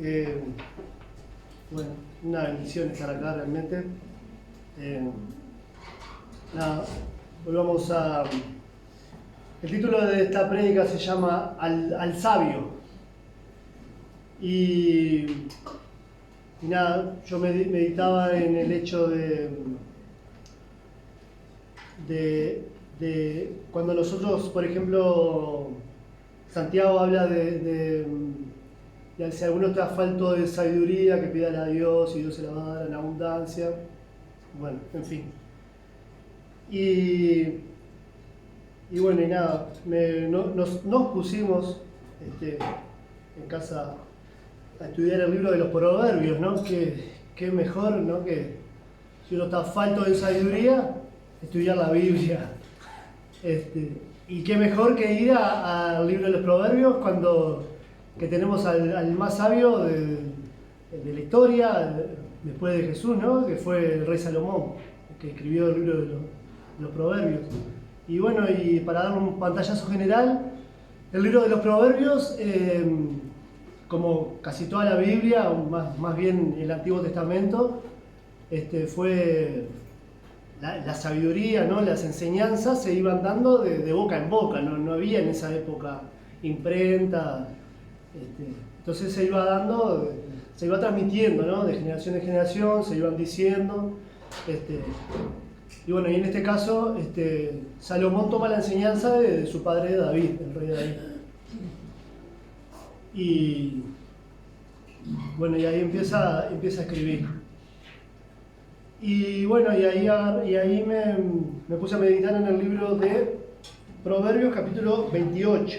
Eh, bueno, una bendición estar acá realmente. Nada, volvamos a... El título de esta prédica se llama Al sabio. Y nada, yo meditaba en el hecho de cuando nosotros, por ejemplo, Santiago habla de si alguno está falto de sabiduría, que pídala a Dios y Dios se la va a dar en abundancia. Bueno, en fin. Y bueno, y nada, nos pusimos en casa a estudiar el libro de los Proverbios, ¿no? Qué mejor, ¿no? Que si uno está falto de sabiduría, estudiar la Biblia. Y qué mejor que ir al libro de los Proverbios que tenemos al más sabio de la historia, después de Jesús, ¿no? Que fue el rey Salomón, que escribió el libro de los Proverbios. Y bueno, y para dar un pantallazo general, el libro de los Proverbios, como casi toda la Biblia, más bien el Antiguo Testamento, fue la sabiduría, ¿no? Las enseñanzas se iban dando de boca en boca, no había en esa época imprenta. Entonces se iba dando, se iba transmitiendo, ¿no? De generación en generación, se iban diciendo. Y bueno, y en este caso, Salomón toma la enseñanza de su padre David, el rey David. Y bueno, y ahí empieza a escribir. Y bueno, y ahí me puse a meditar en el libro de Proverbios, capítulo 28.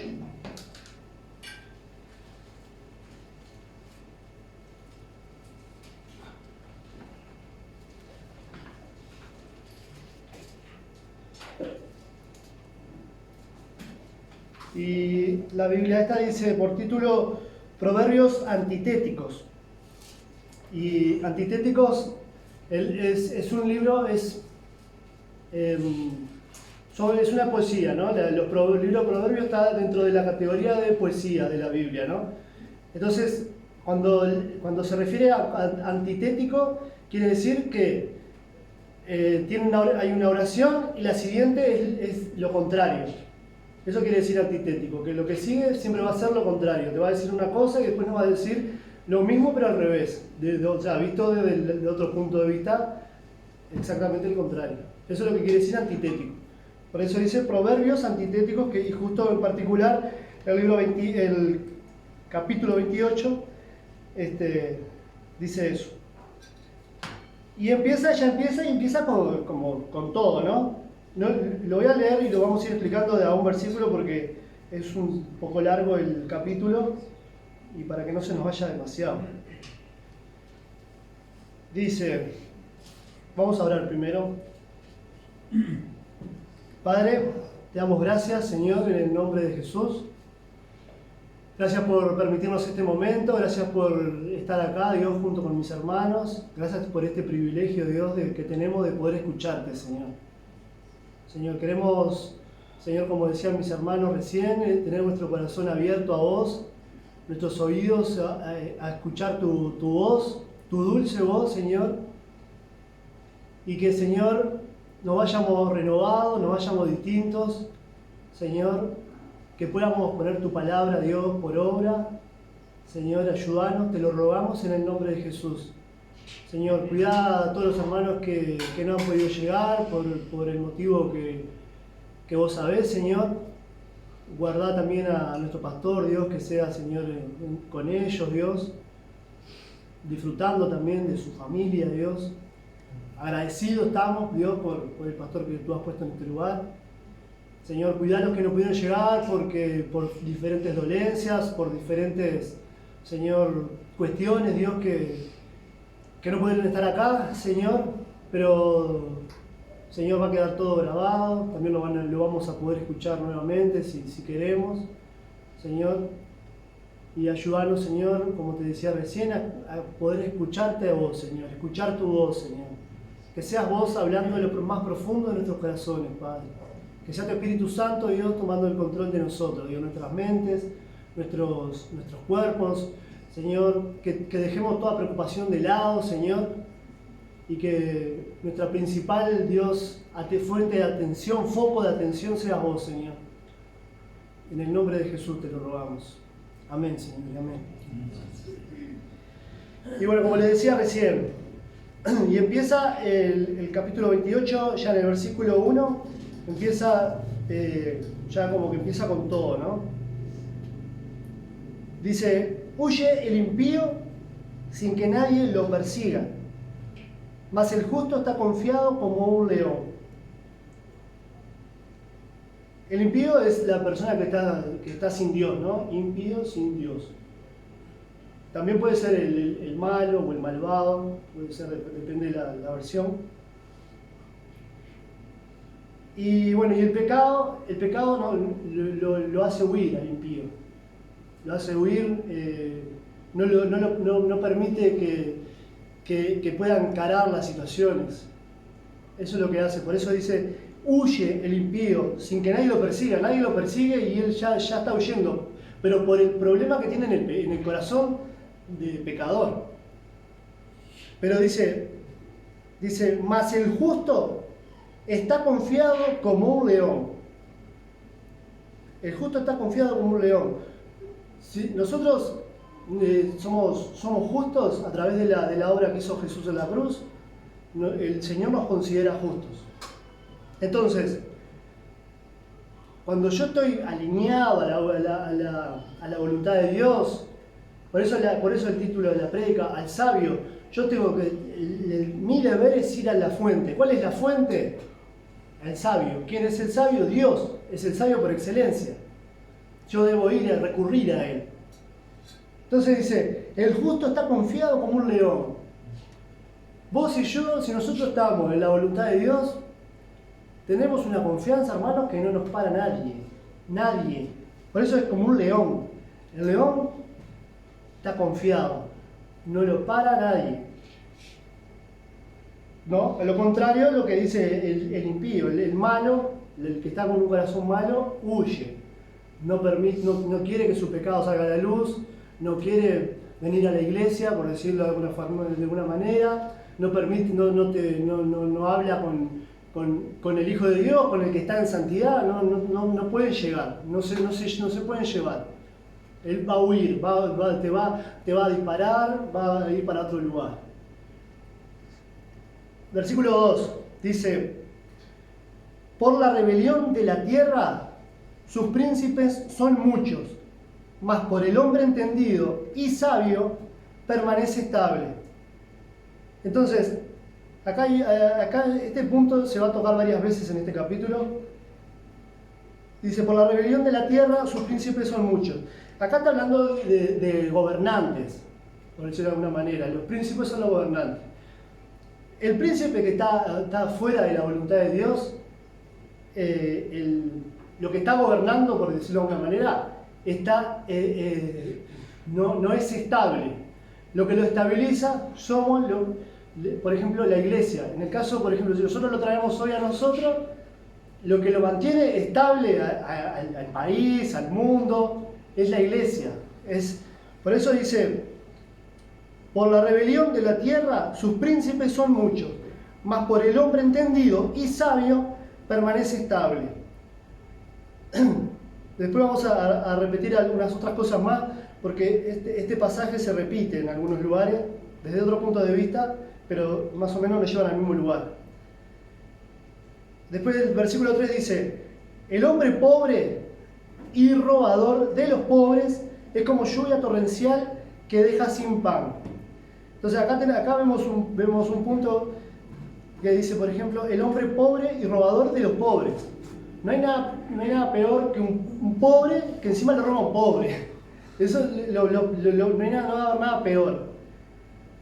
Y la Biblia esta dice por título Proverbios antitéticos. Y antitéticos es un libro, es una poesía, ¿no? El libro de Proverbios está dentro de la categoría de poesía de la Biblia, ¿no? Entonces, cuando se refiere a antitético, quiere decir que hay una oración y la siguiente es lo contrario. Eso quiere decir antitético, que lo que sigue siempre va a ser lo contrario. Te va a decir una cosa y después nos va a decir lo mismo pero al revés. O sea, visto desde otro punto de vista, exactamente el contrario. Eso es lo que quiere decir antitético. Por eso dice proverbios antitéticos, que justo en particular el capítulo 28 dice eso. Y empieza con todo, ¿no? Lo voy a leer y lo vamos a ir explicando de a un versículo porque es un poco largo el capítulo y para que no se nos vaya demasiado. Dice, vamos a orar primero. Padre, te damos gracias, Señor, en el nombre de Jesús. Gracias por permitirnos este momento, gracias por estar acá, Dios, junto con mis hermanos. Gracias por este privilegio, Dios, que tenemos de poder escucharte, Señor. Señor, queremos, Señor, como decían mis hermanos recién, tener nuestro corazón abierto a vos, nuestros oídos a escuchar tu voz, tu dulce voz, Señor. Y que, Señor, nos vayamos renovados, nos vayamos distintos, Señor. Que podamos poner tu palabra, Dios, por obra. Señor, ayúdanos, te lo rogamos en el nombre de Jesús. Señor, cuida a todos los hermanos que no han podido llegar por el motivo que vos sabés, Señor. Guardá también a nuestro pastor, Dios, que sea, Señor, con ellos, Dios. Disfrutando también de su familia, Dios. Agradecidos estamos, Dios, por el pastor que tú has puesto en este lugar. Señor, cuidá a los que no pudieron llegar por diferentes dolencias, por diferentes, Señor, cuestiones, Dios, que no pudieron estar acá, Señor, pero, Señor, va a quedar todo grabado, también lo vamos a poder escuchar nuevamente si queremos, Señor, y ayúdanos, Señor, como te decía recién, a poder escucharte a vos, Señor, escuchar tu voz, Señor, que seas vos hablando de lo más profundo de nuestros corazones, Padre, que sea tu Espíritu Santo, Dios, tomando el control de nosotros, Dios, nuestras mentes, nuestros cuerpos. Señor, que dejemos toda preocupación de lado, Señor, y que nuestra principal, Dios, fuente de atención, foco de atención sea vos, Señor. En el nombre de Jesús te lo rogamos. Amén, Señor, amén. Y bueno, como les decía recién, y empieza el capítulo 28, ya en el versículo 1, empieza, ya como que empieza con todo, ¿no? Dice, huye el impío sin que nadie lo persiga, mas el justo está confiado como un león. El impío es la persona que está sin Dios, ¿no? Impío sin Dios. También puede ser el malo o el malvado, puede ser, depende de la versión. Y bueno, y el pecado no, lo hace huir al impío. Lo hace huir, no permite que pueda encarar las situaciones. Eso es lo que hace. Por eso dice, huye el impío sin que nadie lo persiga. Nadie lo persigue y él ya está huyendo. Pero por el problema que tiene en el corazón de pecador. Pero dice, mas el justo está confiado como un león. El justo está confiado como un león. Si nosotros somos justos a través de la obra que hizo Jesús en la cruz, el Señor nos considera justos. Entonces, cuando yo estoy alineado a la voluntad de Dios, por eso el título de la prédica, al sabio, yo tengo que, mi deber es ir a la fuente. ¿Cuál es la fuente? El sabio. ¿Quién es el sabio? Dios. Es el sabio por excelencia. Yo debo ir a recurrir a él. Entonces dice, el justo está confiado como un león. Vos y yo, si nosotros estamos en la voluntad de Dios, tenemos una confianza, hermanos, que no nos para nadie. Nadie. Por eso es como un león. El león está confiado. No lo para nadie. ¿No? A lo contrario, lo que dice el impío, el malo, el que está con un corazón malo, huye. No quiere que su pecado salga a la luz, no quiere venir a la iglesia, por decirlo de alguna manera, no habla con el Hijo de Dios, con el que está en santidad, no pueden llegar, no se pueden llevar. Él va a huir, te va a disparar, va a ir para otro lugar. Versículo 2 dice, por la rebelión de la tierra sus príncipes son muchos, mas por el hombre entendido y sabio permanece estable. Entonces, acá este punto se va a tocar varias veces en este capítulo. Dice, por la rebelión de la tierra sus príncipes son muchos. Acá está hablando de gobernantes, por decirlo de alguna manera. Los príncipes son los gobernantes. El príncipe que está fuera de la voluntad de Dios, lo que está gobernando, por decirlo de alguna manera, no es estable. Lo que lo estabiliza somos, por ejemplo, la iglesia. En el caso, por ejemplo, si nosotros lo traemos hoy a nosotros, lo que lo mantiene estable al país, al mundo, es la iglesia. Por eso dice, por la rebelión de la tierra sus príncipes son muchos, mas por el hombre entendido y sabio permanece estable. Después vamos a repetir algunas otras cosas más, porque este pasaje se repite en algunos lugares, desde otro punto de vista, pero más o menos nos llevan al mismo lugar. Después del versículo 3 dice, el hombre pobre y robador de los pobres es como lluvia torrencial que deja sin pan. Entonces acá vemos un punto que dice, por ejemplo, el hombre pobre y robador de los pobres. No hay nada peor que un pobre que encima le roba a un pobre. Eso no hay nada peor.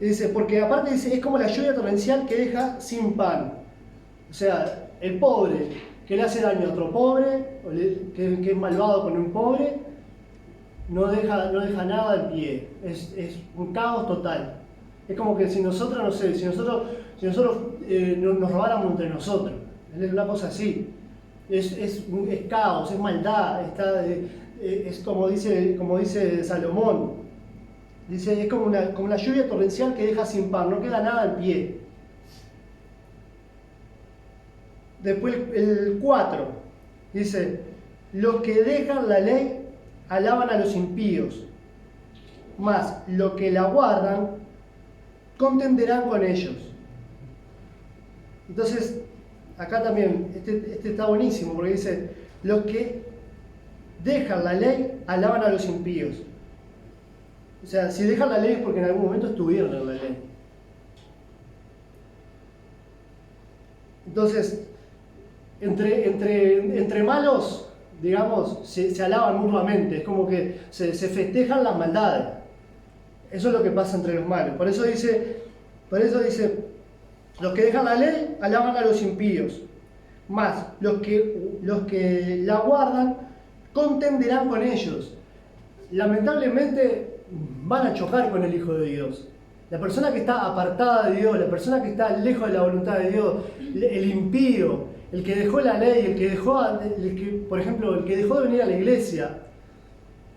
Dice, porque aparte dice, es como la lluvia torrencial que deja sin pan. O sea, el pobre que le hace daño a otro pobre, que es malvado con un pobre, no deja nada en pie. Es un caos total. Es como que si nosotros, no sé, si nosotros nos robáramos entre nosotros. Es una cosa así. Es caos, es maldad, es como dice Salomón. Dice, es como la lluvia torrencial que deja sin pan, no queda nada al pie. Después el 4 dice, los que dejan la ley alaban a los impíos, mas los que la guardan contenderán con ellos. Entonces, acá también, este está buenísimo, porque dice, los que dejan la ley alaban a los impíos. O sea, si dejan la ley es porque en algún momento estuvieron en la ley. Entonces, entre malos, digamos, se alaban mutuamente, es como que se festejan las maldades. Eso es lo que pasa entre los malos. Por eso dice, los que dejan la ley alaban a los impíos, más los que la guardan contenderán con ellos. Lamentablemente van a chocar con el Hijo de Dios. La persona que está apartada de Dios, la persona que está lejos de la voluntad de Dios, el impío, el que dejó la ley, por ejemplo, el que dejó de venir a la iglesia.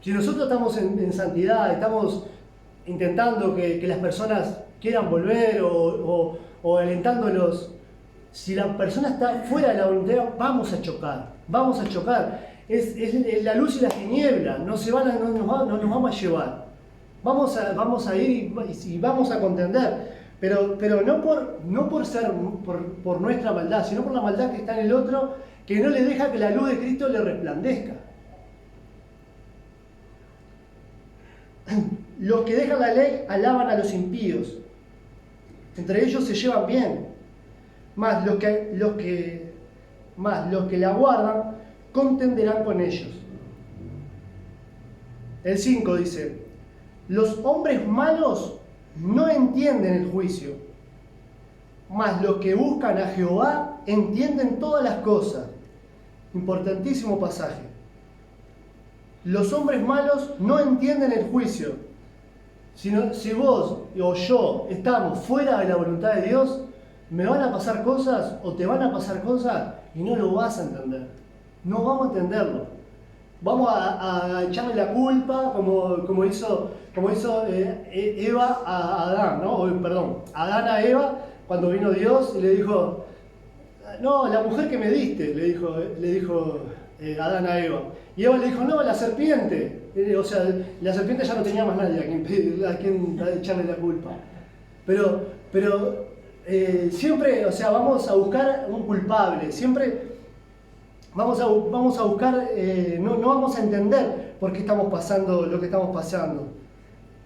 Si nosotros estamos en santidad, estamos intentando que las personas quieran volver o alentándolos, si la persona está fuera de la voluntad, vamos a chocar. Es la luz y las tinieblas, no nos vamos a llevar. Vamos a ir y vamos a contender, pero no por nuestra maldad, sino por la maldad que está en el otro, que no le deja que la luz de Cristo le resplandezca. Los que dejan la ley alaban a los impíos, entre ellos se llevan bien, más los que la guardan contenderán con ellos. El 5 dice, los hombres malos no entienden el juicio, mas los que buscan a Jehová entienden todas las cosas. Importantísimo pasaje. Los hombres malos no entienden el juicio. Si vos o yo estamos fuera de la voluntad de Dios, me van a pasar cosas o te van a pasar cosas y no lo vas a entender. No vamos a entenderlo. Vamos a echarle la culpa como hizo Eva a Adán, ¿no? Perdón, Adán a Eva cuando vino Dios y le dijo, no, la mujer que me diste, le dijo Adán a Eva. Y Eva le dijo, no, la serpiente. O sea, la serpiente ya no tenía más nadie a quien echarle la culpa. Pero siempre, o sea, vamos a buscar un culpable, siempre vamos a buscar, no vamos a entender por qué estamos pasando lo que estamos pasando.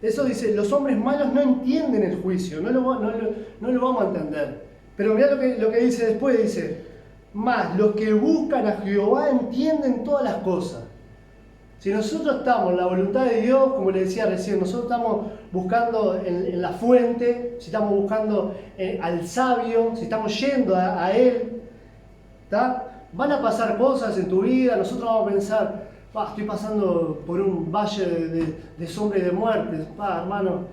Eso dice, los hombres malos no entienden el juicio, no lo vamos a entender. Pero mirá lo que dice después, dice, más los que buscan a Jehová entienden todas las cosas. Si nosotros estamos en la voluntad de Dios, como le decía recién, nosotros estamos buscando en la fuente, si estamos buscando al sabio, si estamos yendo a Él, ¿tá? Van a pasar cosas en tu vida, nosotros vamos a pensar, estoy pasando por un valle de sombra y de muerte, hermano,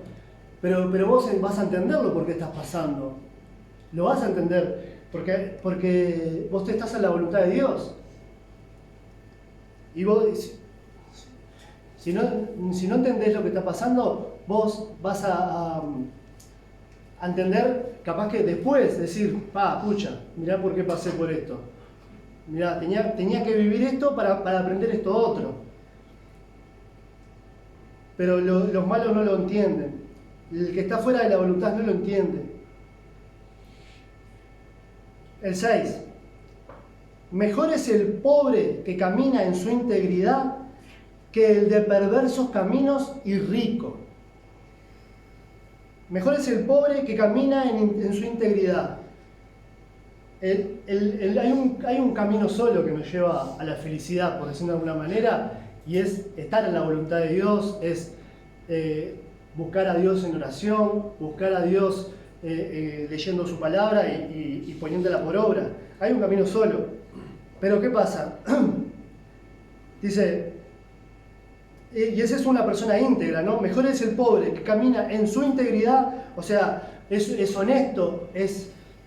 pero vos vas a entenderlo por qué estás pasando. Lo vas a entender, porque vos estás en la voluntad de Dios. Y vos, si no entendés lo que está pasando, vos vas a entender, capaz que después decir, pucha, mirá por qué pasé por esto. Mirá, tenía que vivir esto para aprender esto otro. Pero los malos no lo entienden. El que está fuera de la voluntad no lo entiende. El 6. Mejor es el pobre que camina en su integridad que el de perversos caminos y rico. Mejor es el pobre que camina en su integridad. Hay un camino solo que nos lleva a la felicidad, por decirlo de alguna manera, y es estar en la voluntad de Dios, es buscar a Dios en oración, buscar a Dios leyendo su palabra y poniéndola por obra. Hay un camino solo. Pero ¿qué pasa? Dice, y esa es una persona íntegra, ¿no? Mejor es el pobre que camina en su integridad, o sea, es honesto,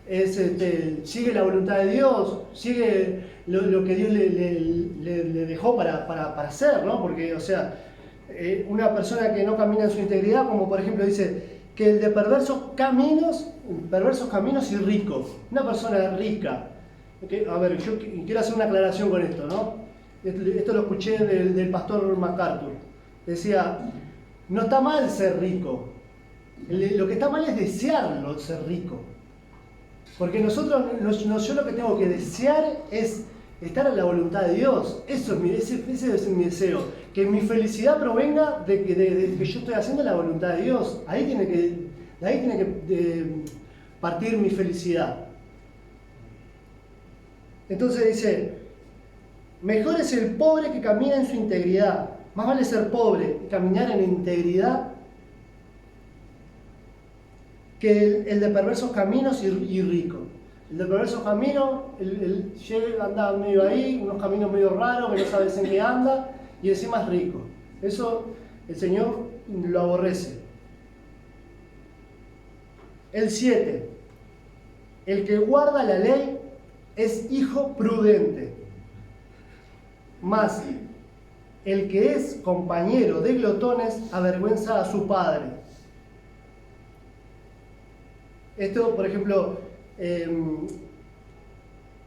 sigue la voluntad de Dios, sigue lo que Dios le dejó para hacer, ¿no? Porque, o sea, una persona que no camina en su integridad, como por ejemplo dice, que el de perversos caminos y rico, una persona rica. A ver, yo quiero hacer una aclaración con esto, ¿no? Esto lo escuché del pastor MacArthur. Decía, no está mal ser rico, lo que está mal es desearlo ser rico. Porque nosotros, yo lo que tengo que desear es estar en la voluntad de Dios. Ese es mi deseo. Que mi felicidad provenga de que yo estoy haciendo la voluntad de Dios. De ahí tiene que partir mi felicidad. Entonces dice, mejor es el pobre que camina en su integridad. Más vale ser pobre y caminar en integridad que el de perversos caminos y rico. El de perversos caminos, anda medio ahí, unos caminos medio raros, que no sabes en qué anda, y encima es rico. Eso el Señor lo aborrece. El 7. El que guarda la ley es hijo prudente. Mas el que es compañero de glotones avergüenza a su padre. Esto, por ejemplo,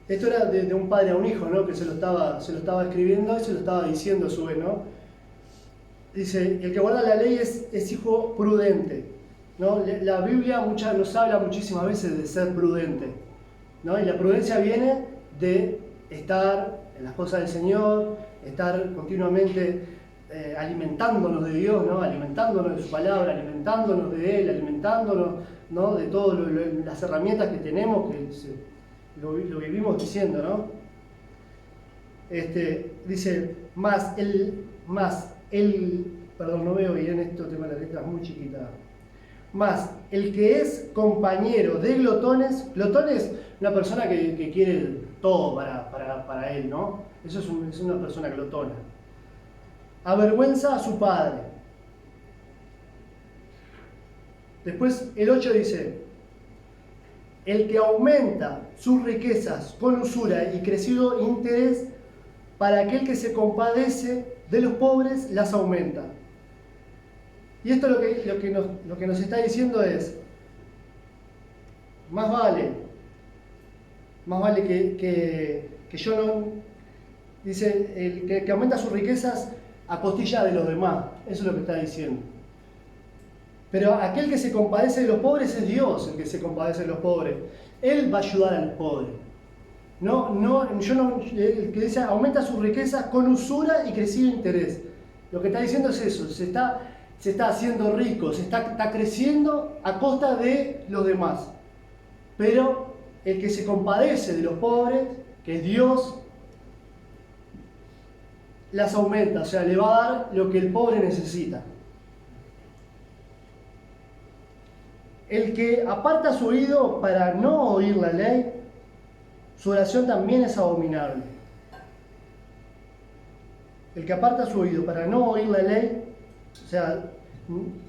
esto era de un padre a un hijo, ¿no? Que se lo estaba escribiendo y se lo estaba diciendo a su vez, ¿no? Dice, el que guarda la ley es hijo prudente, ¿no? La Biblia nos habla muchísimas veces de ser prudente, ¿no? Y la prudencia viene de estar en las cosas del Señor, estar continuamente alimentándonos de Dios, ¿no? Alimentándonos de su palabra, alimentándonos de Él, alimentándonos, ¿no? De todas las herramientas que tenemos, que lo vivimos diciendo, ¿no? Dice, perdón, no veo bien esto, tengo la letra muy chiquita. Más el que es compañero de glotones, una persona que quiere todo para él, ¿no? Eso es una persona glotona. Avergüenza a su padre. Después el 8 dice, el que aumenta sus riquezas con usura y crecido interés, para aquel que se compadece de los pobres, las aumenta. Y esto lo que nos está diciendo es, más vale que yo no... Dice, el que aumenta sus riquezas a costilla de los demás. Eso es lo que está diciendo. Pero aquel que se compadece de los pobres es Dios el que se compadece de los pobres. Él va a ayudar al pobre. El que dice aumenta sus riquezas con usura y crecido interés. Lo que está diciendo es eso, se está haciendo rico, está creciendo a costa de los demás. Pero el que se compadece de los pobres, que es Dios, las aumenta, o sea, le va a dar lo que el pobre necesita. El que aparta su oído para no oír la ley, su oración también es abominable. El que aparta su oído para no oír la ley, o sea,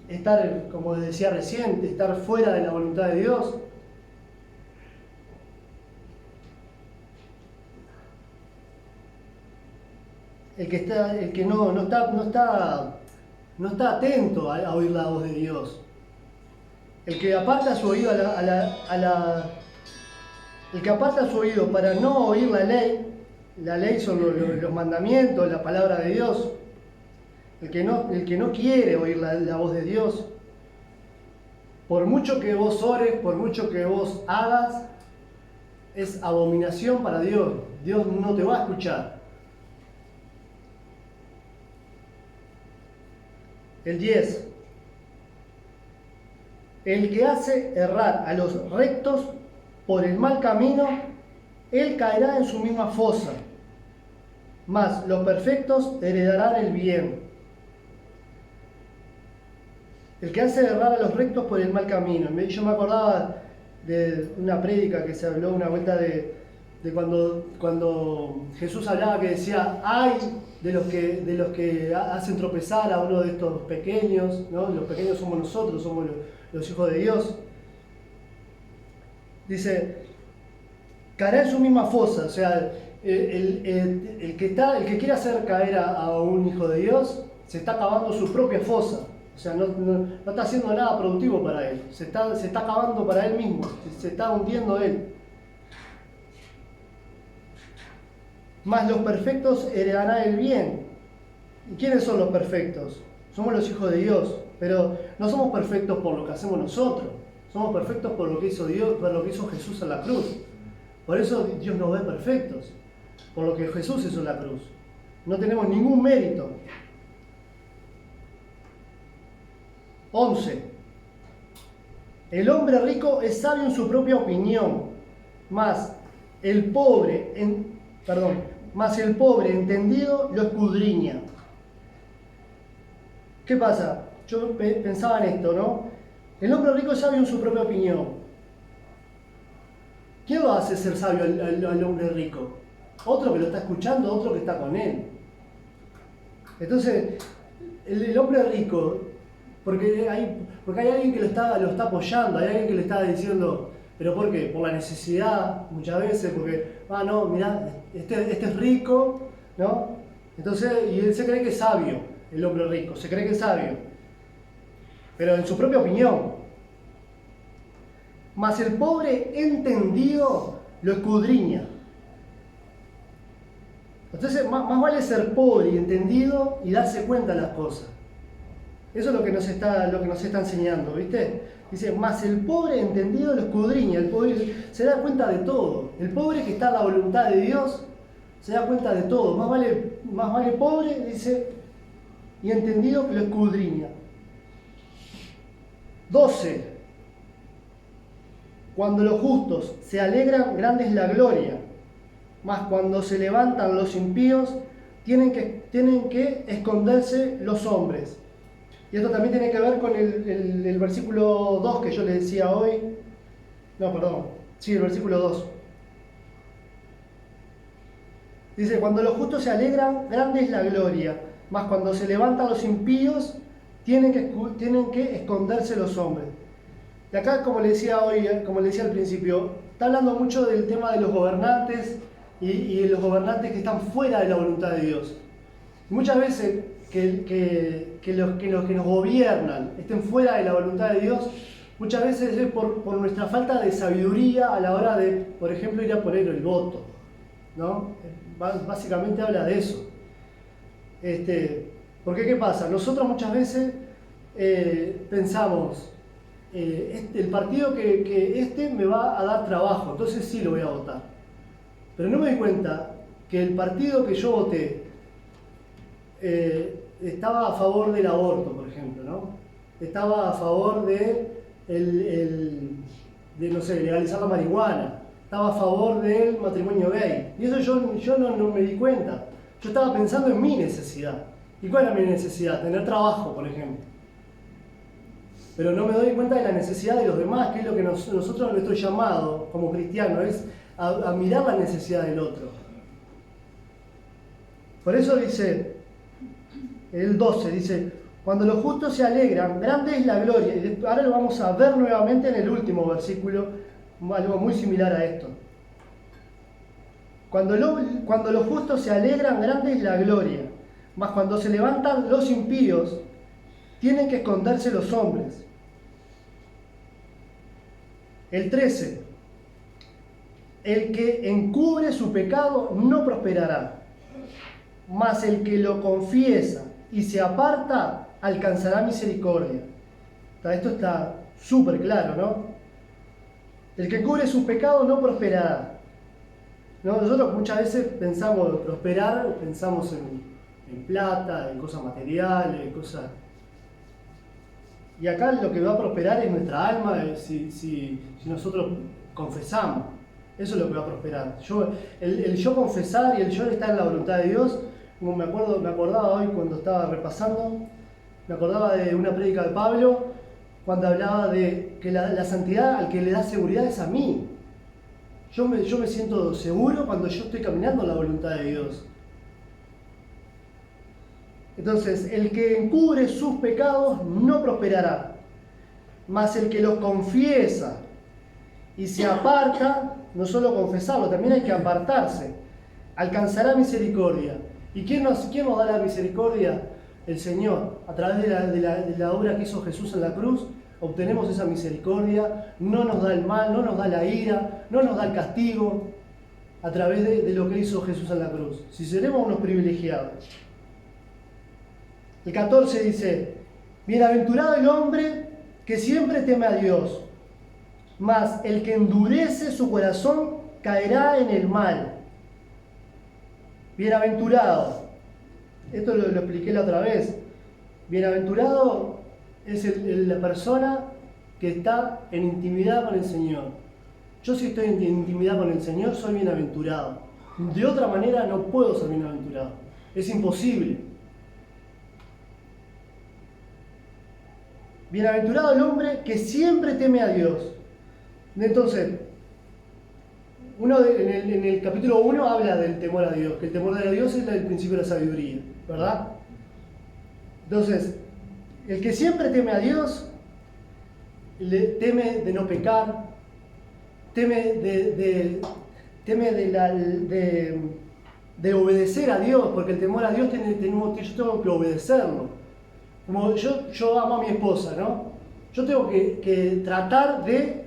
estar, como decía recién, estar fuera de la voluntad de Dios, el que no está atento a oír la voz de Dios. El que aparta su oído el que aparta su oído para no oír la ley son los mandamientos, la palabra de Dios. El que no quiere oír la voz de Dios, por mucho que vos ores, por mucho que vos hagas, es abominación para Dios. Dios no te va a escuchar. El 10. El que hace errar a los rectos por el mal camino, él caerá en su misma fosa, mas los perfectos heredarán el bien. El que hace errar a los rectos por el mal camino. Yo me acordaba de una prédica que se habló una vuelta de cuando Jesús hablaba, que decía, ay de los que hacen tropezar a uno de estos pequeños, ¿no? Los pequeños somos nosotros, somos los hijos de Dios. Dice, caerá en su misma fosa. O sea, el que quiere hacer caer a un hijo de Dios se está cavando su propia fosa. O sea, no está haciendo nada productivo para él. Se está cavando para él mismo. Se está hundiendo él. Mas los perfectos heredarán el bien. ¿Y quiénes son los perfectos? Somos los hijos de Dios. Pero no somos perfectos por lo que hacemos nosotros. Somos perfectos por lo que hizo Dios, por lo que hizo Jesús en la cruz. Por eso Dios nos ve perfectos. Por lo que Jesús hizo en la cruz. No tenemos ningún mérito. 11. El hombre rico es sabio en su propia opinión, mas el pobre entendido lo escudriña. ¿Qué pasa? Yo pensaba en esto, ¿no? El hombre rico es sabio en su propia opinión. ¿Quién lo hace ser sabio al hombre rico? Otro que lo está escuchando, otro que está con él. Entonces, el hombre rico, porque hay alguien que lo está apoyando, hay alguien que le está diciendo, ¿pero por qué? Por la necesidad, muchas veces, porque, no, mirá, este es rico, ¿no? Entonces, y él se cree que es sabio, el hombre rico, se cree que es sabio, pero en su propia opinión. Mas el pobre entendido lo escudriña. Entonces, más vale ser pobre y entendido y darse cuenta de las cosas. Eso es lo que nos está enseñando, ¿viste? Dice, más el pobre entendido lo escudriña, el pobre se da cuenta de todo. El pobre que está en la voluntad de Dios se da cuenta de todo. Más vale pobre, dice, y entendido que lo escudriña. 12. Cuando los justos se alegran, grande es la gloria. Mas cuando se levantan los impíos, tienen que esconderse los hombres. Y esto también tiene que ver con el versículo 2 que yo les decía hoy. El versículo 2. Dice, cuando los justos se alegran, grande es la gloria. Mas cuando se levantan los impíos, tienen que esconderse los hombres. Y acá, como le decía al principio, está hablando mucho del tema de los gobernantes y los gobernantes que están fuera de la voluntad de Dios. Y muchas veces que los que nos gobiernan estén fuera de la voluntad de Dios, muchas veces es por nuestra falta de sabiduría a la hora de, por ejemplo, ir a poner el voto, ¿no? Básicamente habla de eso. Porque ¿qué pasa? Nosotros muchas veces pensamos, el partido que me va a dar trabajo, entonces sí lo voy a votar. Pero no me doy cuenta que el partido que yo voté estaba a favor del aborto, por ejemplo, ¿no? Estaba a favor de legalizar la marihuana, estaba a favor del matrimonio gay. Y eso yo no me di cuenta. Yo estaba pensando en mi necesidad. ¿Y cuál era mi necesidad? Tener trabajo, por ejemplo. Pero no me doy cuenta de la necesidad de los demás, que es lo que nosotros, nuestro llamado como cristianos, es a mirar la necesidad del otro. Por eso dice, el 12, dice, cuando los justos se alegran, grande es la gloria. Y ahora lo vamos a ver nuevamente en el último versículo, algo muy similar a esto. Cuando los justos se alegran, grande es la gloria. Mas cuando se levantan los impíos, tienen que esconderse los hombres. El 13. El que encubre su pecado no prosperará, mas el que lo confiesa y se aparta alcanzará misericordia. Esto está súper claro, ¿no? El que encubre su pecado no prosperará. ¿No? Nosotros muchas veces pensamos prosperar, pensamos en plata, en cosas materiales, en cosas... Y acá lo que va a prosperar es nuestra alma si nosotros confesamos. Eso es lo que va a prosperar. El yo confesar y el yo estar en la voluntad de Dios, como me acordaba hoy cuando estaba repasando, me acordaba de una prédica de Pablo, cuando hablaba de que la santidad al que le da seguridad es a mí. Yo me siento seguro cuando yo estoy caminando en la voluntad de Dios. Entonces, el que encubre sus pecados no prosperará, mas el que los confiesa y se aparta no solo confesarlo, también hay que apartarse. Alcanzará misericordia. ¿Y quién nos da la misericordia? El Señor. A través de la obra que hizo Jesús en la cruz, obtenemos esa misericordia, no nos da el mal, no nos da la ira, no nos da el castigo, a través de lo que hizo Jesús en la cruz. Si seremos unos privilegiados. El 14 dice, bienaventurado el hombre que siempre teme a Dios, mas el que endurece su corazón caerá en el mal. Bienaventurado. Esto lo expliqué la otra vez. Bienaventurado es la persona que está en intimidad con el Señor. Yo si estoy en intimidad con el Señor, soy bienaventurado. De otra manera no puedo ser bienaventurado. Es imposible. Bienaventurado el hombre que siempre teme a Dios. Entonces, en el capítulo 1 habla del temor a Dios, que el temor a Dios es el principio de la sabiduría, ¿verdad? Entonces, el que siempre teme a Dios, teme de no pecar, teme de obedecer a Dios, porque el temor a Dios yo tengo que obedecerlo. Como yo amo a mi esposa, ¿no? Yo tengo que tratar de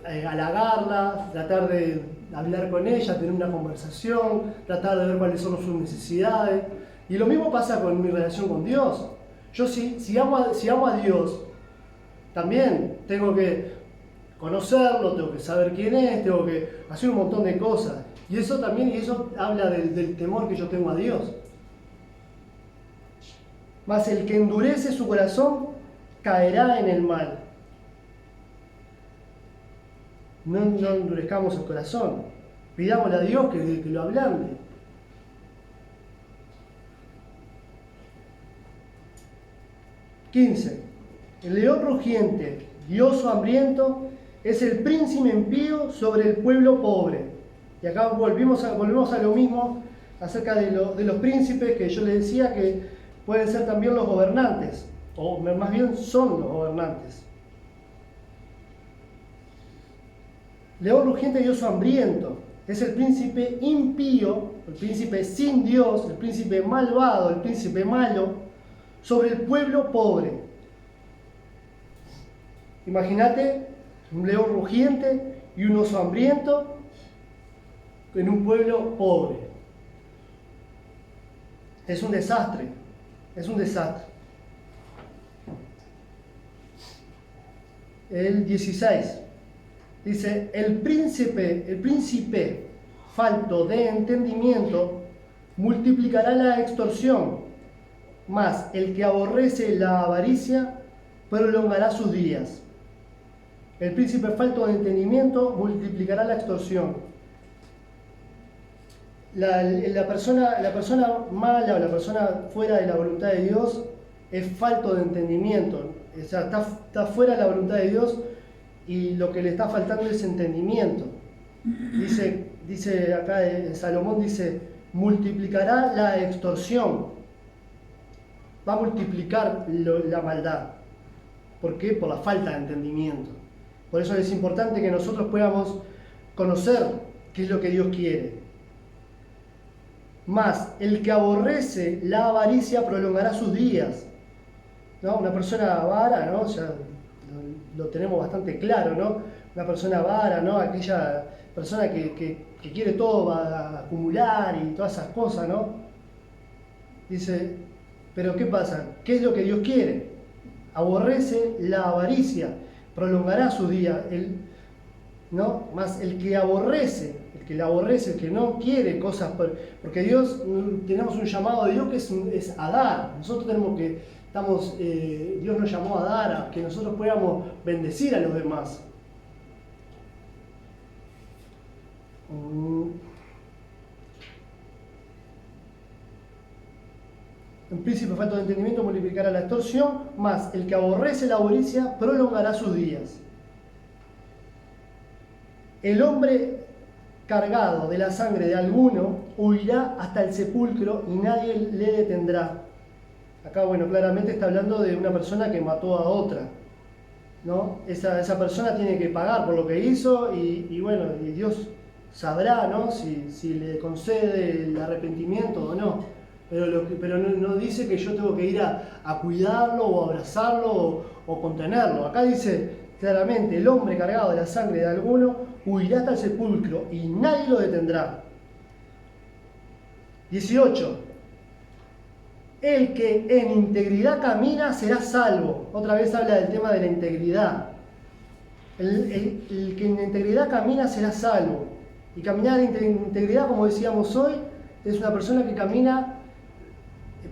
halagarla, tratar de hablar con ella, tener una conversación, tratar de ver cuáles son sus necesidades. Y lo mismo pasa con mi relación con Dios. Yo si amo a Dios, también tengo que conocerlo, tengo que saber quién es, tengo que hacer un montón de cosas. Y eso habla del temor que yo tengo a Dios. Mas el que endurece su corazón caerá en el mal. No endurezcamos el corazón. Pidámosle a Dios que lo ablande. $15. El león rugiente y oso hambriento es el príncipe impío sobre el pueblo pobre. Y acá volvemos a lo mismo acerca de los príncipes, que yo les decía que pueden ser también los gobernantes, o más bien son los gobernantes. León rugiente y oso hambriento es el príncipe impío, el príncipe sin Dios, el príncipe malvado, el príncipe malo, sobre el pueblo pobre. Imagínate un león rugiente y un oso hambriento en un pueblo pobre. Es un desastre, es un desastre. El 16 dice, el príncipe falto de entendimiento multiplicará la extorsión, mas el que aborrece la avaricia prolongará sus días. El príncipe falto de entendimiento multiplicará la extorsión. La persona mala o la persona fuera de la voluntad de Dios es falto de entendimiento. O sea, está fuera de la voluntad de Dios y lo que le está faltando es entendimiento. Dice acá Salomón, dice, multiplicará la extorsión. Va a multiplicar la maldad. ¿Por qué? Por la falta de entendimiento. Por eso es importante que nosotros podamos conocer qué es lo que Dios quiere. Mas el que aborrece la avaricia prolongará sus días. ¿No? Una persona avara, ¿no? Ya lo tenemos bastante claro, ¿no? Una persona avara, ¿no? Aquella persona que quiere todo, va a acumular y todas esas cosas, ¿no? Dice, pero ¿qué pasa? ¿Qué es lo que Dios quiere? Aborrece la avaricia, prolongará su día, ¿no? Más el que aborrece, el que no quiere cosas, porque Dios, tenemos un llamado de Dios que es a dar. Nosotros Dios nos llamó a dar, a que nosotros podamos bendecir a los demás. El príncipe falto de entendimiento multiplicará la extorsión, mas el que aborrece la avaricia prolongará sus días. El hombre cargado de la sangre de alguno huirá hasta el sepulcro y nadie le detendrá. Acá, bueno, claramente está hablando de una persona que mató a otra. ¿no? Esa persona tiene que pagar por lo que hizo y bueno, y Dios sabrá, ¿no? si le concede el arrepentimiento o no. Pero no dice que yo tengo que ir a cuidarlo o abrazarlo o contenerlo. Acá dice claramente, el hombre cargado de la sangre de alguno huirá hasta el sepulcro y nadie lo detendrá. 18. El que en integridad camina será salvo. Otra vez habla del tema de la integridad. El que en integridad camina será salvo. Y caminar en integridad, como decíamos hoy, es una persona que camina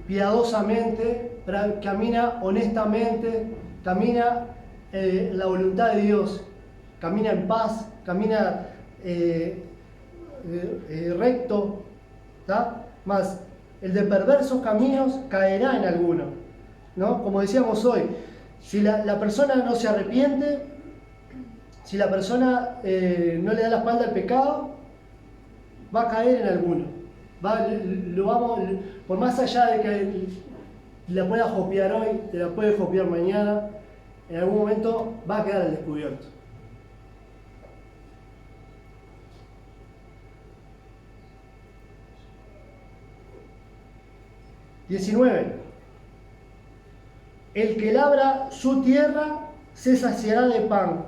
piadosamente, camina honestamente, camina en la voluntad de Dios, camina en paz, camina recto, ¿tá? Más el de perversos caminos caerá en alguno, ¿no? Como decíamos hoy, si la persona no se arrepiente, si la persona no le da la espalda al pecado, va a caer en alguno. Por más allá de que la pueda copiar hoy, te la puede copiar mañana, en algún momento va a quedar al descubierto. (19) El que labra su tierra se saciará de pan,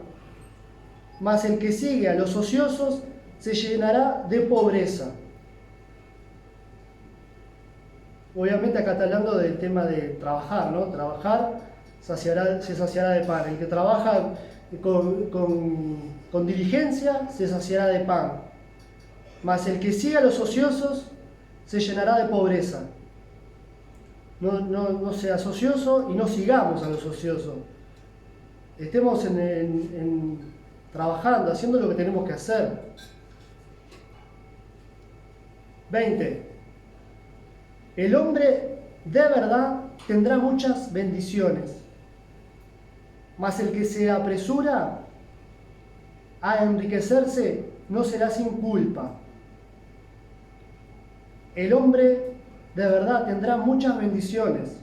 mas el que sigue a los ociosos se llenará de pobreza. Obviamente acá está hablando del tema de trabajar, ¿no? Trabajar se saciará de pan. El que trabaja con diligencia se saciará de pan. Mas el que sigue a los ociosos se llenará de pobreza. No seas ocioso y no sigamos a los ociosos. Estemos trabajando, haciendo lo que tenemos que hacer. 20. El hombre de verdad tendrá muchas bendiciones, mas el que se apresura a enriquecerse no será sin culpa. El hombre de verdad tendrá muchas bendiciones.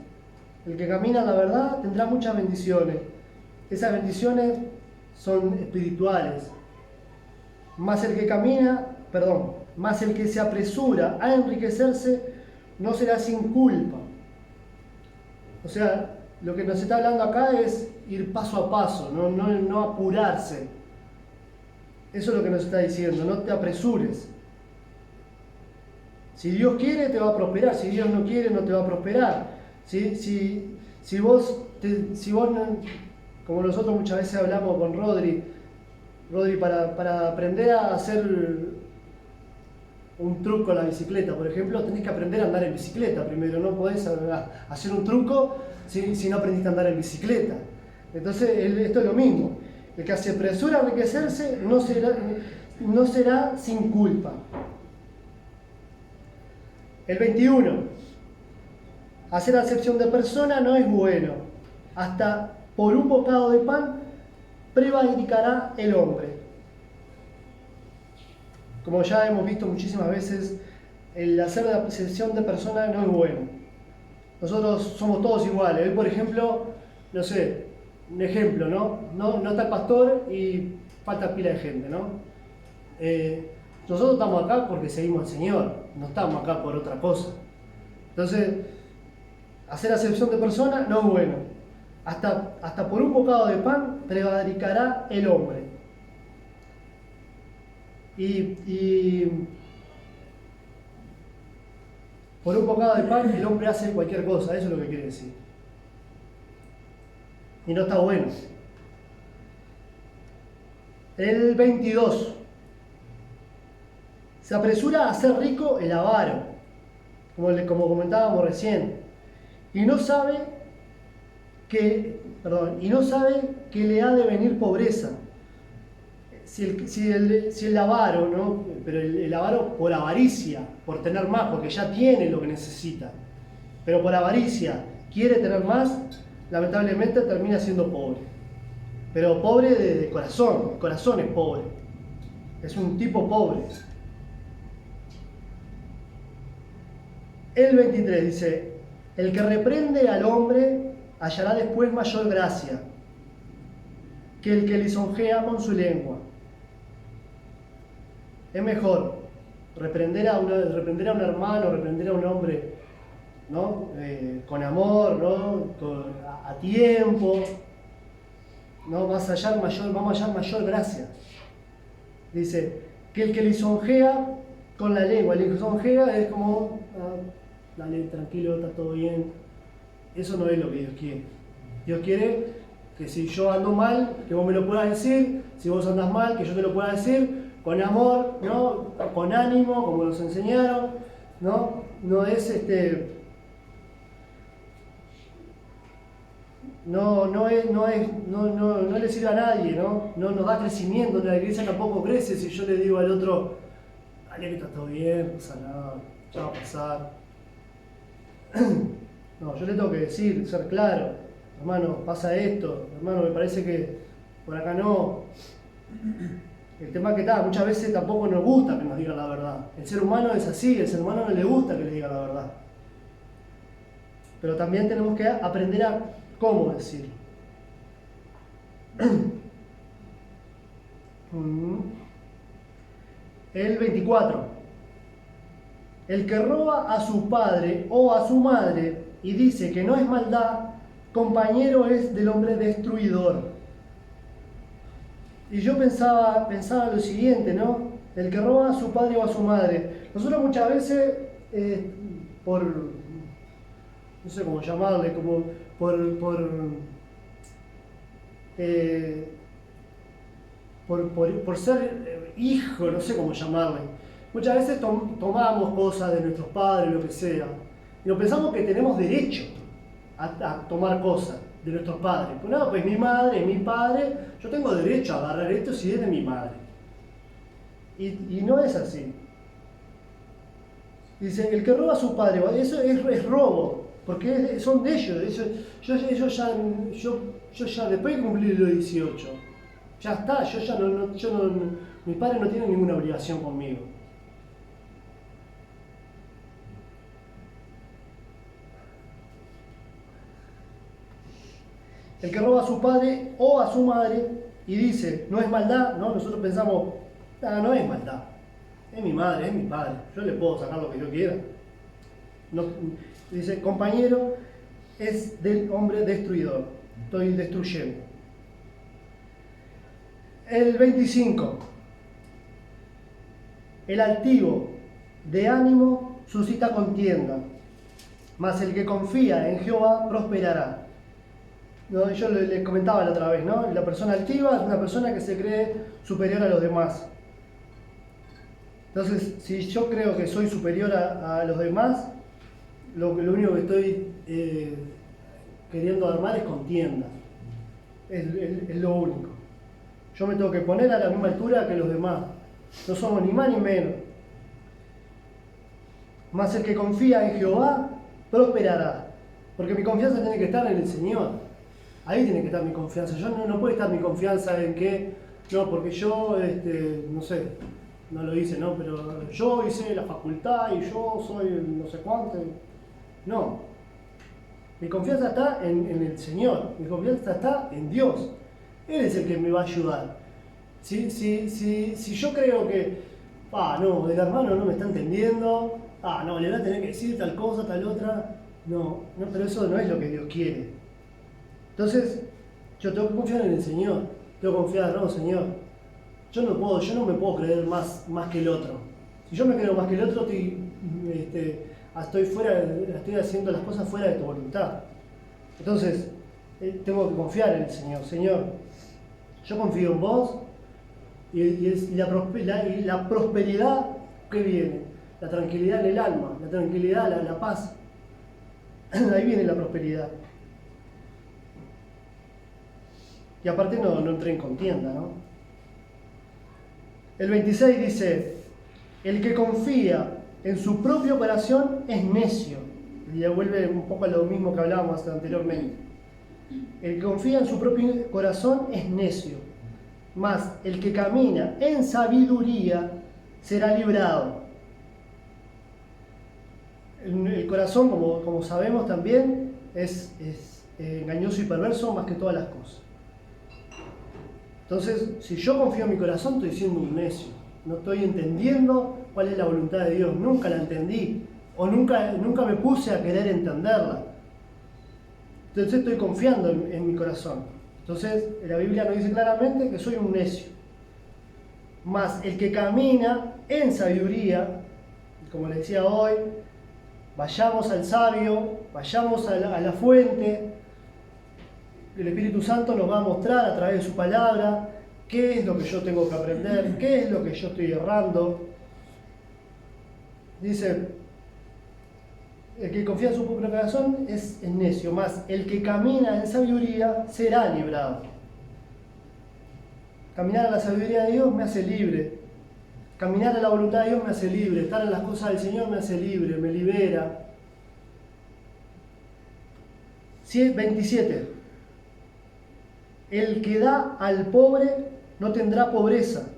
El que camina en la verdad tendrá muchas bendiciones. Esas bendiciones son espirituales. Mas el que se apresura a enriquecerse no será sin culpa. O sea, lo que nos está hablando acá es ir paso a paso, no apurarse. Eso es lo que nos está diciendo, no te apresures. Si Dios quiere, te va a prosperar. Si Dios no quiere, no te va a prosperar. Si vos no, como nosotros muchas veces hablamos con Rodri, para aprender a hacer un truco con la bicicleta, por ejemplo, tenés que aprender a andar en bicicleta primero. No podés hacer un truco si no aprendiste a andar en bicicleta. Entonces, esto es lo mismo. El que se apresura a enriquecerse no será sin culpa. El 21. Hacer acepción de persona no es bueno. Hasta por un bocado de pan prevaricará el hombre. Como ya hemos visto muchísimas veces, el hacer la acepción de persona no es bueno. Nosotros somos todos iguales. Hoy, por ejemplo, no sé, un ejemplo, ¿no? No está el pastor y falta pila de gente, ¿no? Nosotros estamos acá porque seguimos al Señor, no estamos acá por otra cosa. Entonces, hacer acepción de persona no es bueno. Hasta por un bocado de pan prevaricará el hombre. Y por un bocado de pan el hombre hace cualquier cosa, eso es lo que quiere decir. Y no está bueno. El 22. Se apresura a hacer rico el avaro, como comentábamos recién, y no sabe que le ha de venir pobreza. Si el avaro, ¿no? Pero el avaro por avaricia, por tener más, porque ya tiene lo que necesita, pero por avaricia quiere tener más, lamentablemente termina siendo pobre. Pero pobre de corazón, el corazón es pobre, es un tipo pobre. El 23 dice: el que reprende al hombre hallará después mayor gracia, que el que lisonjea con su lengua. Es mejor reprender a un hermano, reprender a un hombre, ¿no? Con amor, ¿no? A tiempo, ¿no? Vamos a hallar mayor gracia. Dice que el que lisonjea con la lengua. El lisonjea es como, dale, tranquilo, está todo bien. Eso no es lo que Dios quiere. Dios quiere que si yo ando mal, que vos me lo puedas decir. Si vos andás mal, que yo te lo pueda decir. Con amor, ¿no? Con ánimo, como nos enseñaron. No es no le sirve a nadie, no nos da crecimiento. La iglesia tampoco crece si yo le digo al otro, dale que está todo bien, no pasa nada, ya va a pasar. No, yo le tengo que decir, ser claro, hermano, pasa esto, hermano, me parece que por acá no. El tema que está, muchas veces tampoco nos gusta que nos digan la verdad. El ser humano es así, el ser humano no le gusta que le digan la verdad. Pero también tenemos que aprender a cómo decirlo. El 24. El que roba a su padre o a su madre y dice que no es maldad, compañero es del hombre destruidor. Y yo pensaba lo siguiente, ¿no? El que roba a su padre o a su madre. Nosotros muchas veces, no sé cómo llamarle, como por ser hijo, no sé cómo llamarle. Muchas veces tomamos cosas de nuestros padres, lo que sea, y nos pensamos que tenemos derecho a tomar cosas de nuestros padres. Pues no, pues mi madre, mi padre, yo tengo derecho a agarrar esto si es de mi madre. Y no es así. Dice, el que roba a su padre, eso es robo, porque son de ellos. Yo ya después de cumplir los 18, ya está, mi padre no tiene ninguna obligación conmigo. El que roba a su padre o a su madre y dice, no es maldad, ¿no? Nosotros pensamos, no es maldad, es mi madre, es mi padre, yo le puedo sacar lo que yo quiera. No, dice, compañero es del hombre destruidor, estoy destruyendo. El 25. El altivo de ánimo suscita contienda, mas el que confía en Jehová prosperará. No, yo les comentaba la otra vez, ¿no? La persona altiva es una persona que se cree superior a los demás. Entonces, si yo creo que soy superior a los demás, lo único que estoy queriendo armar es contienda. Es lo único. Yo me tengo que poner a la misma altura que los demás. No somos ni más ni menos. Mas el que confía en Jehová prosperará. Porque mi confianza tiene que estar en el Señor. Ahí tiene que estar mi confianza. Yo no puede estar mi confianza en que, no, porque yo, no sé, no lo hice, ¿no? Pero yo hice la facultad y yo soy no sé cuánto. No. Mi confianza está en el Señor. Mi confianza está en Dios. Él es el que me va a ayudar. Si yo creo que, no, el hermano no me está entendiendo, no, le voy a tener que decir tal cosa, tal otra. No, pero eso no es lo que Dios quiere. Entonces, yo tengo que confiar en el Señor. Tengo que confiar, no, Señor. Yo no me puedo creer más que el otro. Si yo me creo más que el otro, estoy haciendo las cosas fuera de tu voluntad. Entonces, tengo que confiar en el Señor. Señor, yo confío en vos y la prosperidad que viene, la tranquilidad en el alma, la tranquilidad, la paz. Ahí viene la prosperidad. Y aparte no entré en contienda, ¿no? El 26 dice, el que confía en su propia operación es necio. Y vuelve un poco a lo mismo que hablábamos anteriormente. El que confía en su propio corazón es necio. Mas el que camina en sabiduría será librado. El corazón, como sabemos también, es engañoso y perverso más que todas las cosas. Entonces, si yo confío en mi corazón, estoy siendo un necio. No estoy entendiendo cuál es la voluntad de Dios. Nunca la entendí. O nunca me puse a querer entenderla. Entonces estoy confiando en mi corazón. Entonces, la Biblia nos dice claramente que soy un necio. Mas el que camina en sabiduría, como les decía hoy, vayamos al sabio, vayamos a la fuente. El Espíritu Santo nos va a mostrar a través de su palabra qué es lo que yo tengo que aprender, qué es lo que yo estoy errando. Dice, el que confía en su propio corazón es el necio, más el que camina en sabiduría será librado. Caminar a la sabiduría de Dios me hace libre. Caminar a la voluntad de Dios me hace libre. Estar en las cosas del Señor me hace libre, me libera. 27. El que da al pobre no tendrá pobreza.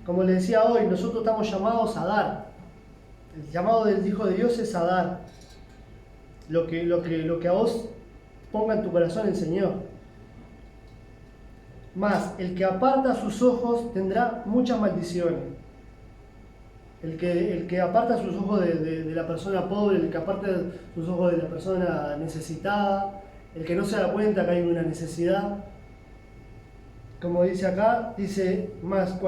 Como le decía hoy, nosotros estamos llamados a dar. El llamado del Hijo de Dios es a dar. Lo que a vos ponga en tu corazón el Señor. Mas el que aparta sus ojos tendrá muchas maldiciones. El que aparta sus ojos de la persona pobre, el que aparta sus ojos de la persona necesitada, el que no se da cuenta que hay una necesidad. Como dice acá, dice, más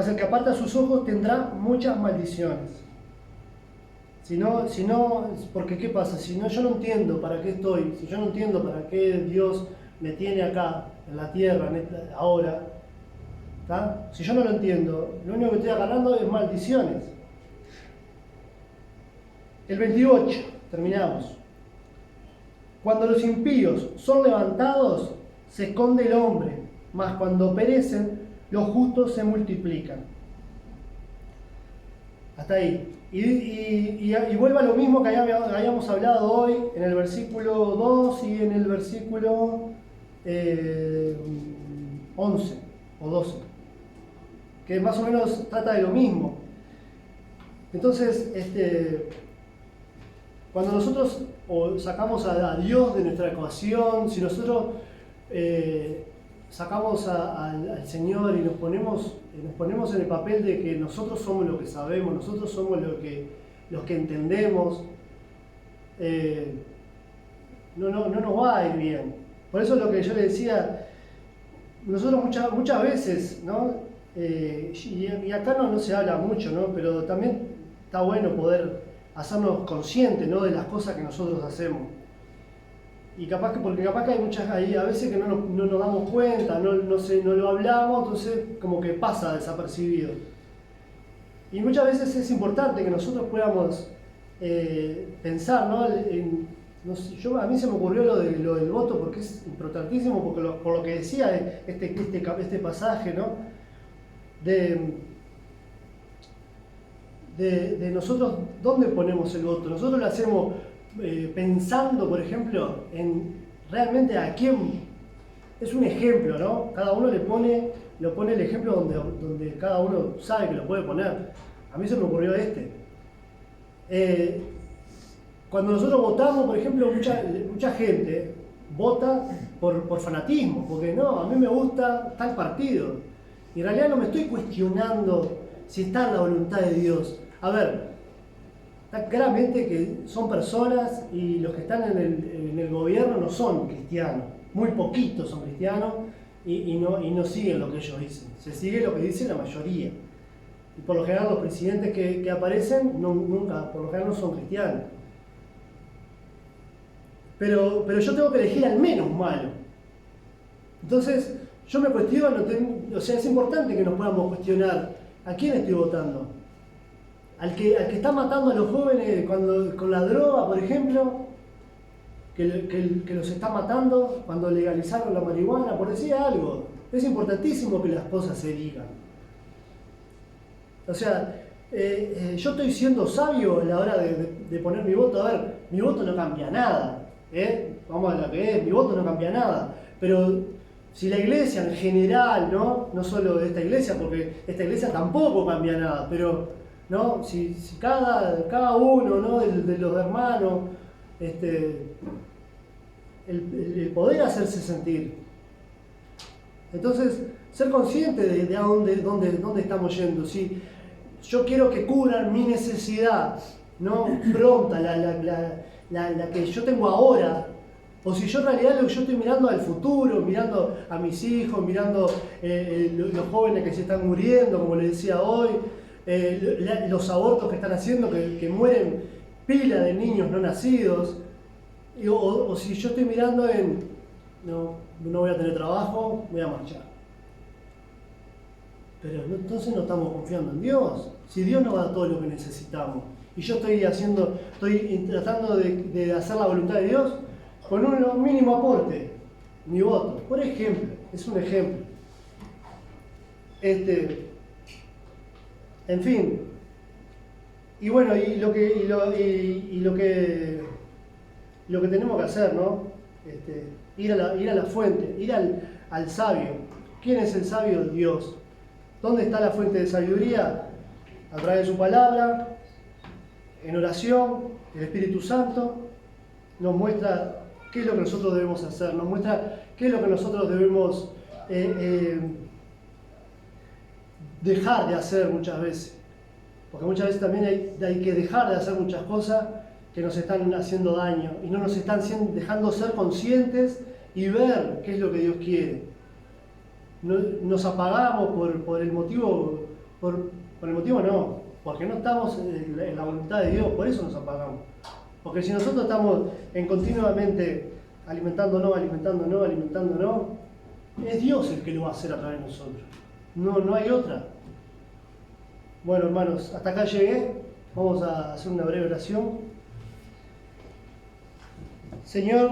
el que aparta sus ojos tendrá muchas maldiciones. Si no, porque ¿qué pasa? Si no, yo no entiendo para qué estoy, si yo no entiendo para qué Dios me tiene acá, en la tierra, ahora, ¿tá? Si yo no lo entiendo, lo único que estoy agarrando es maldiciones. El 28, terminamos. Cuando los impíos son levantados, se esconde el hombre, mas cuando perecen, los justos se multiplican. Hasta ahí. Y vuelve a lo mismo que habíamos hablado hoy en el versículo 2 y en el versículo 11 o 12, que más o menos trata de lo mismo. Entonces, cuando nosotros sacamos a Dios de nuestra ecuación, si nosotros sacamos al Señor y nos ponemos en el papel de que nosotros somos lo que sabemos, nosotros somos los que entendemos, no nos va a ir bien. Por eso es lo que yo le decía, nosotros muchas veces, ¿no? Y acá no se habla mucho, ¿no? Pero también está bueno poder hacernos conscientes, ¿no? De las cosas que nosotros hacemos. Y porque capaz que hay a veces que no nos damos cuenta, no lo hablamos, entonces como que pasa desapercibido. Y muchas veces es importante que nosotros podamos pensar, ¿no? A mí se me ocurrió lo del voto porque es importantísimo, porque por lo que decía este pasaje, ¿no? De nosotros, ¿dónde ponemos el voto? Nosotros lo hacemos pensando, por ejemplo, en realmente a quién. Es un ejemplo, ¿no? Cada uno lo pone el ejemplo donde cada uno sabe que lo puede poner. A mí se me ocurrió cuando nosotros votamos, por ejemplo, mucha gente vota por fanatismo, porque no, a mí me gusta tal partido. Y en realidad no me estoy cuestionando si está en la voluntad de Dios. A ver, está claramente que son personas y los que están en el gobierno no son cristianos. Muy poquitos son cristianos y no siguen lo que ellos dicen. Se sigue lo que dice la mayoría. Y por lo general los presidentes que aparecen nunca, por lo general no son cristianos. Pero yo tengo que elegir al menos malo. Entonces, yo me cuestiono, es importante que nos podamos cuestionar a quién estoy votando. Al que está matando a los jóvenes con la droga, por ejemplo, que los está matando cuando legalizaron la marihuana, por decir algo. Es importantísimo que las cosas se digan. O sea, yo estoy siendo sabio a la hora de poner mi voto. A ver, mi voto no cambia nada. Vamos a lo que es, mi voto no cambia nada. Pero si la iglesia en general, no solo esta iglesia, porque esta iglesia tampoco cambia nada, pero ¿no? Si cada uno, ¿no? de los hermanos, el poder hacerse sentir, Entonces, ser consciente de a dónde estamos yendo. Si yo quiero que cubran mi necesidad, ¿no? Pronta, la que yo tengo ahora, o si yo en realidad lo que yo estoy mirando al futuro, mirando a mis hijos, mirando los jóvenes que se están muriendo, como les decía hoy, los abortos que están haciendo, que mueren pila de niños no nacidos, o si yo estoy mirando en, no voy a tener trabajo, voy a marchar. Pero entonces no estamos confiando en Dios. Si Dios nos da todo lo que necesitamos, y yo estoy tratando de hacer la voluntad de Dios con un mínimo aporte, mi voto, por ejemplo, es un ejemplo. En fin, y bueno, lo que tenemos que hacer, ¿no? Ir a la fuente, ir al sabio. ¿Quién es el sabio? Dios. ¿Dónde está la fuente de sabiduría? A través de su palabra, en oración, el Espíritu Santo nos muestra qué es lo que nosotros debemos hacer, nos muestra qué es lo que nosotros debemos dejar de hacer muchas veces. Porque muchas veces también hay que dejar de hacer muchas cosas que nos están haciendo daño y no nos están dejando ser conscientes y ver qué es lo que Dios quiere. Nos apagamos por el motivo, por el motivo no, porque no estamos en la voluntad de Dios, por eso nos apagamos. Porque si nosotros estamos continuamente alimentándonos, es Dios el que lo va a hacer a través de nosotros. No hay otra. Bueno, hermanos, hasta acá llegué. Vamos a hacer una breve oración. Señor,